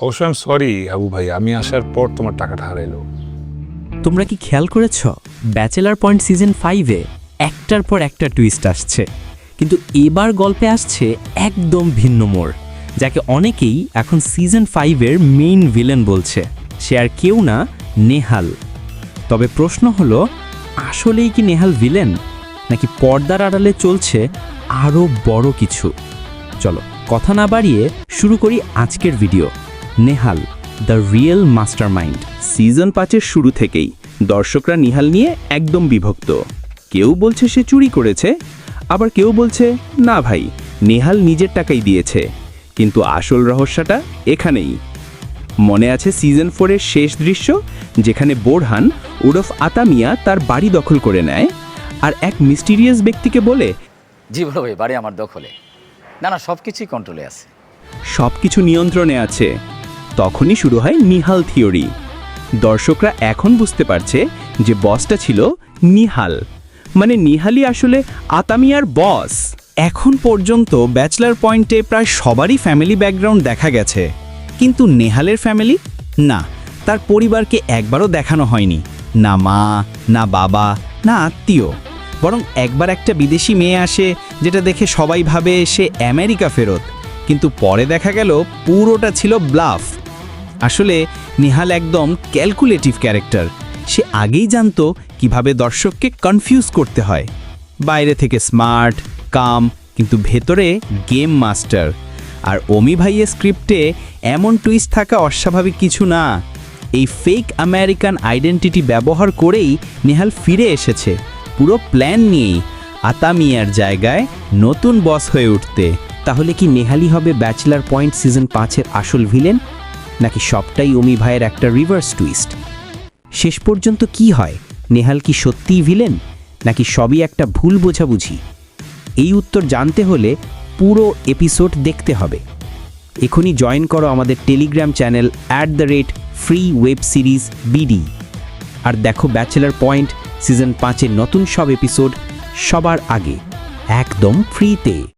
অবশ্য আমি সরি আবু ভাই, আমি আসার পর তোমার টাকাটা হারাইলো। তোমরা কি খেয়াল করেছ ব্যাচেলার পয়েন্ট সিজন 5-এ একটার পর একটা টুইস্ট আসছে, কিন্তু এবার গল্পে আসছে একদম ভিন্ন মোড়, যাকে অনেকেই এখন সিজন 5-এর মেইন ভিলেন বলছে। সে আর কেউ না, নেহাল। তবে প্রশ্ন হলো, আসলেই কি নেহাল ভিলেন, নাকি পর্দার আড়ালে চলছে আরও বড় কিছু? চলো কথা না বাড়িয়ে শুরু করি আজকের video. Nehal, the real mastermind. Season 5-এর শুরু থেকেই দর্শকরা নিহাল নিয়ে একদম বিভক্ত। কেউ বলছে সে চুরি করেছে, আবার কেউ বলছে না ভাই, নেহাল নিজের টাকাই দিয়েছে। কিন্তু আসল রহস্যটা এখানেই। মনে আছে সিজন 4-এর শেষ দৃশ্য, যেখানে বোরহান উরফ আতামিয়া তার বাড়ি দখল করে নেয় আর এক মিস্টিরিয়াস ব্যক্তিকে বলে, জি বলো ভাই, বাড়ি আমার দখলে। না না, সব কিছুই কন্ট্রোলে আছে। সব কিছু নিয়ন্ত্রণে আছে। তখনই শুরু হয় নিহাল থিওরি। দর্শকরা এখন বুঝতে পারছে যে বসটা ছিল নিহাল, মানে নিহালই আসলে আতামিয়ার বস। এখন পর্যন্ত ব্যাচলার পয়েন্টে প্রায় সবারই ফ্যামিলি ব্যাকগ্রাউন্ড দেখা গেছে, কিন্তু নেহালের ফ্যামিলি না, তার পরিবারকে একবারও দেখানো হয়নি। না মা, না বাবা, না আত্মীয়। বরং একবার একটা বিদেশি মেয়ে আসে, যেটা দেখে সবাই ভাবে সে আমেরিকা ফেরত, কিন্তু পরে দেখা গেল পুরোটা ছিল ব্লাফ। আসলে নেহাল একদম ক্যালকুলেটিভ ক্যারেক্টার। সে আগেই জানতো কিভাবে দর্শককে কনফিউজ করতে হয়। বাইরে থেকে স্মার্ট, কাম, কিন্তু ভেতরে গেম মাস্টার। আর অমি ভাইয়ের স্ক্রিপ্টে এমন টুইস্ট থাকা অস্বাভাবিক কিছু না। এই ফেক আমেরিকান আইডেন্টিটি ব্যবহার করেই নেহাল ফিরে এসেছে, পুরো প্ল্যান নিয়েই, আতামিয়ার জায়গায় নতুন বস হয়ে উঠতে। তাহলে কি নেহালি হবে ব্যাচেলার পয়েন্ট সিজন 5-এর আসল ভিলেন, নাকি সবটাই অমি ভাইয়ের একটা রিভার্স টুইস্ট? শেষ পর্যন্ত কি হয়? নেহাল কি সত্যিই ভিলেন, নাকি সবই একটা ভুল বোঝাবুঝি? এই উত্তর জানতে হলে পুরো এপিসোড দেখতে হবে। এখনই জয়েন করো আমাদের টেলিগ্রাম চ্যানেল @FreeWebSeriesBD আর দেখো ব্যাচেলার পয়েন্ট সিজন 5-এর নতুন সব এপিসোড সবার আগে, একদম ফ্রিতে।